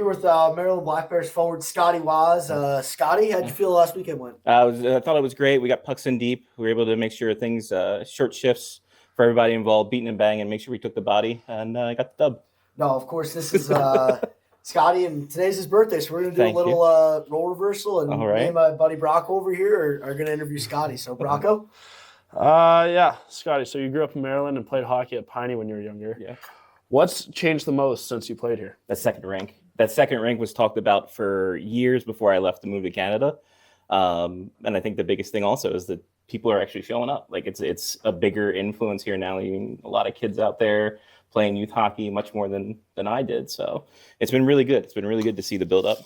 with Maryland Black Bears forward Scotty Wazz. Scotty, how'd you feel last weekend went? I thought it was great. We got pucks in deep. We were able to make sure things, short shifts for everybody involved, beating and banging, make sure we took the body, and got the dub. No, of course, this is Scotty, and today's his birthday, so we're going to do Thank a little role reversal, and All right. me and my buddy Brocco over here are going to interview Scotty. So, Brocco? Yeah, Scotty, so you grew up in Maryland and played hockey at Piney when you were younger. Yeah. What's changed the most since you played here? That second rink. That second rink was talked about for years before I left to move to Canada. And I think the biggest thing also is that people are actually showing up. Like it's a bigger influence here now. Even a lot of kids out there playing youth hockey much more than I did. So it's been really good. It's been really good to see the build up.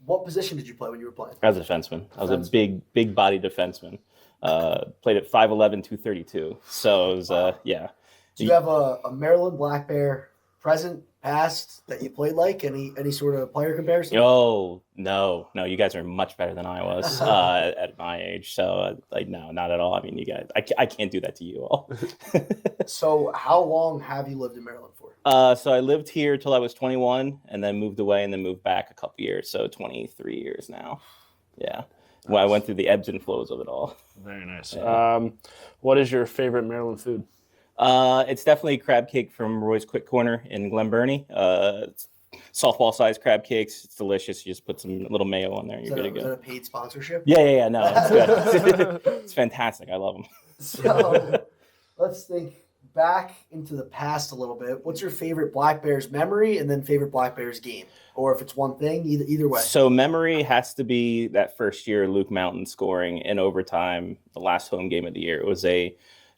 What position did you play when you were playing? I was a defenseman. I was a big body defenseman. Played at 5'11", 232. So it was, yeah. Do you have a Maryland Black Bear present, past that you played like? Any sort of player comparison? Oh, no. You guys are much better than I was at my age. So, no, not at all. I mean, you guys, I can't do that to you all. So how long have you lived in Maryland for? So I lived here till I was 21 and then moved away and then moved back a couple years. So 23 years now. Yeah. Nice. Well, I went through the ebbs and flows of it all. Very nice. Yeah. What is your favorite Maryland food? It's definitely crab cake from Roy's Quick Corner in Glen Burnie. It's softball-sized crab cakes. It's delicious. You just put some little mayo on there and you're good to go. Is that a paid sponsorship? Yeah. No, it's good. It's fantastic. I love them. So let's think back into the past a little bit. What's your favorite Black Bears memory and then favorite Black Bears game? Or if it's one thing, either way. So memory has to be that first year Luke Mountain scoring in overtime, the last home game of the year. It was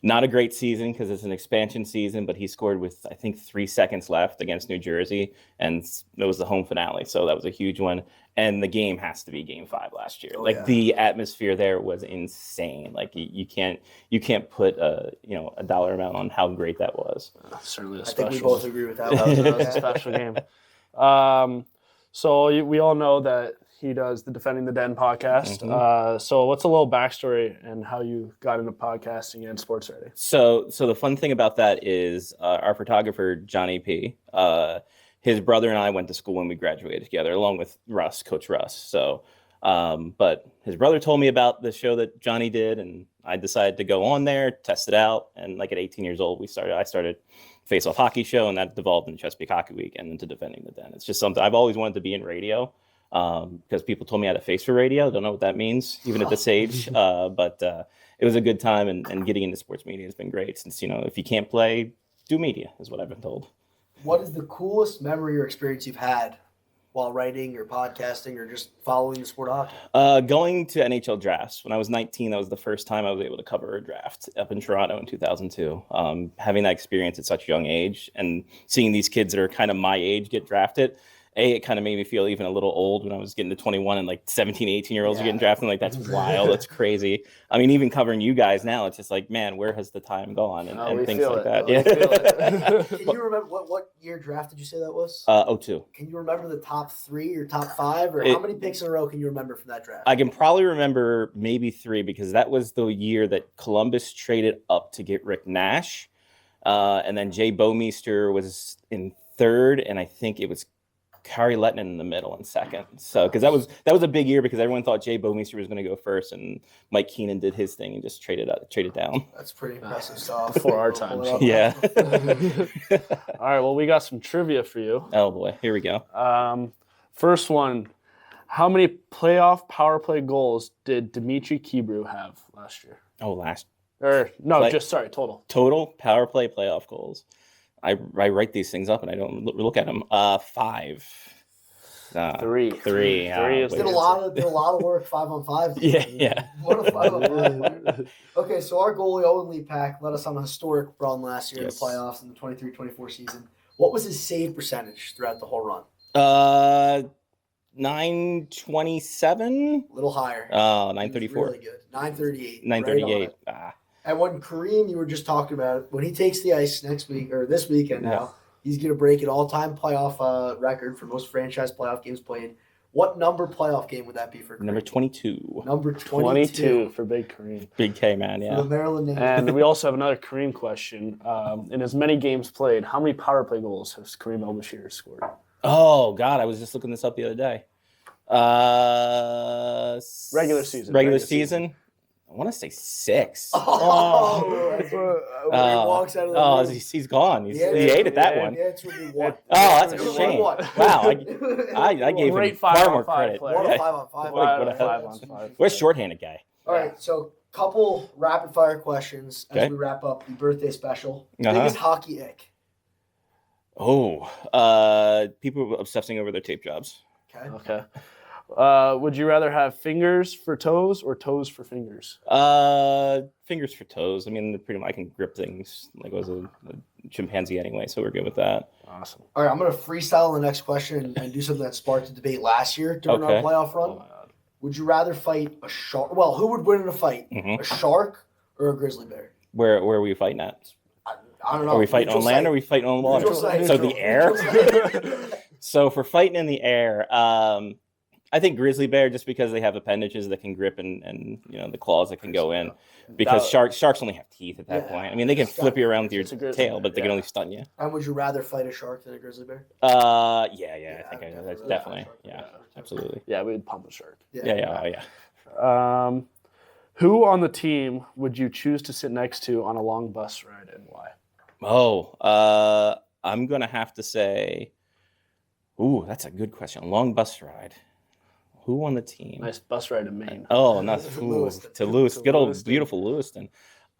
not a great season because it's an expansion season, but he scored with, I think, 3 seconds left against New Jersey, and it was the home finale. So that was a huge one. And the game has to be Game 5 last year. The atmosphere there was insane. Like you can't put a dollar amount on how great that was. Certainly a special. I think we both agree with that. That was a special game. So we all know that he does the Defending the Den podcast. Mm-hmm. So what's a little backstory and how you got into podcasting and sports writing? So the fun thing about that is our photographer, Johnny P., his brother and I went to school when we graduated together, along with Russ, Coach Russ. So, but his brother told me about the show that Johnny did, and I decided to go on there, test it out. And like at 18 years old, I started Face Off Hockey Show, and that devolved into Chesapeake Hockey Week and into Defending the Den. It's just something I've always wanted to be in radio. Because people told me I had a face for radio. Don't know what that means, even at this age. But it was a good time, and getting into sports media has been great. Since, if you can't play, do media, is what I've been told. What is the coolest memory or experience you've had while writing or podcasting or just following the sport of hockey? Going to NHL drafts. When I was 19, that was the first time I was able to cover a draft up in Toronto in 2002. Having that experience at such a young age and seeing these kids that are kind of my age get drafted, it kind of made me feel even a little old when I was getting to 21 and like 17, 18-year-olds are getting drafted. Like, that's wild. That's crazy. I mean, even covering you guys now, it's just like, man, where has the time gone? And things like that. Can you remember what year draft did you say that was? 02. Can you remember the top 3 or top 5? Or how many picks in a row can you remember from that draft? I can probably remember maybe 3 because that was the year that Columbus traded up to get Rick Nash. And then Jay Bouwmeester was in 3rd, and I think it was Kari Lettinen in the middle in 2nd. So, because that was a big year because everyone thought Jay Bouwmeester was going to go first, and Mike Keenan did his thing and just traded down. That's pretty impressive stuff. Before our time. Yeah. All right. Well, we got some trivia for you. Oh boy, here we go. First one: how many playoff power play goals did Dimitri Kibru have last year? Oh, total. Total power play playoff goals. I write these things up and I don't look at them. 5. 3. 3. Did a lot of work 5-on-5. Yeah. What a 5-on-5. Okay, so our goalie Owen Leapak led us on a historic run last year in the playoffs in the 23-24 season. What was his save percentage throughout the whole run? 927. A little higher. 934. Really good. 938. 938. And when Kareem, you were just talking about, when he takes the ice next week or this weekend now, he's going to break an all-time playoff record for most franchise playoff games played. What number playoff game would that be for Kareem? Number 22. Number 22 for Big Kareem. Big K, man, yeah. For the Maryland name. And we also have another Kareem question. In as many games played, how many power play goals has Kareem El-Bashir scored? Oh God, I was just looking this up the other day. Regular season. Regular season. I want to say 6. When he walks out of the room. He's gone. He Yeah, ate at that yeah, one. The answer would be 1. Oh, that's a It would be shame. 1. Wow, I gave him Great far more 5-on-5 credit. player. What a 5-on-5. What a 5-on-5. We're a shorthanded guy. All right, so couple rapid fire questions as Okay. we wrap up the birthday special. Uh-huh. Biggest hockey ick. People obsessing over their tape jobs. Okay. Would you rather have fingers for toes or toes for fingers? Fingers for toes. I mean, pretty much I can grip things like I was a chimpanzee anyway, so we're good with that. Awesome. All right, I'm going to freestyle the next question and do something that sparked a debate last year during our playoff run. Oh my God. Would you rather fight a shark? Well, who would win in a fight? Mhm. A shark or a grizzly bear? Where are we fighting at? I don't know. Are we fighting on Neutral land site. or are we fighting on water? Neutral site. So the air? Neutral site. So for fighting in the air, I think grizzly bear just because they have appendages that can grip and the claws that can go in. Because sharks only have teeth at that point. I mean, they can flip you around with your tail, but they can only stun you. And would you rather fight a shark than a grizzly bear? I think that's definitely. definitely, absolutely. Yeah, we'd pump a shark. Yeah. Who on the team would you choose to sit next to on a long bus ride and why? I'm gonna have to say, that's a good question. A long bus ride. Who on the team? Nice bus ride in Maine. Oh, not Lewiston. to Lewis. Good old Lewiston. beautiful Lewiston.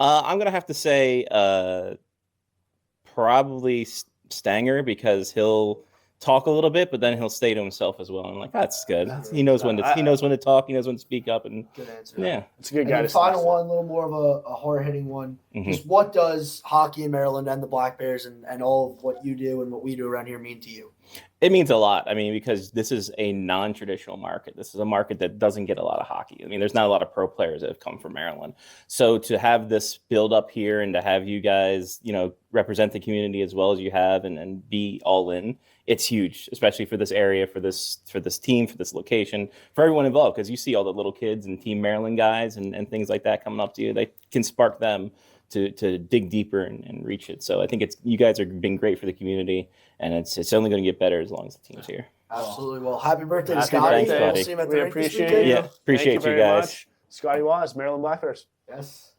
I'm gonna have to say probably Stanger because he'll talk a little bit, but then he'll stay to himself as well. I'm like, that's good. He knows when to talk. He knows when to speak up, and Good answer. yeah. It's a good And guy the to final sit one, a little more of a hard-hitting one. Mhm. Just what does hockey in Maryland and the Black Bears and all of what you do and what we do around here mean to you? It means a lot. I mean, because this is a non-traditional market. This is a market that doesn't get a lot of hockey. I mean, there's not a lot of pro players that have come from Maryland. So to have this build up here and to have you guys, represent the community as well as you have and be all in, it's huge, especially for this area, for this team, for this location, for everyone involved. Because you see all the little kids and Team Maryland guys and things like that coming up to you. They can spark them to dig deeper and reach it. So I think you guys are being great for the community, and it's only going to get Better as long as the team's here. Absolutely. Well, happy birthday to Happy Scotty. birthday. We'll see him at the We rink this appreciate weekend. you. Yeah, appreciate Thank you you very guys. much. Scotty Wazz, Maryland Black Bears. Yes.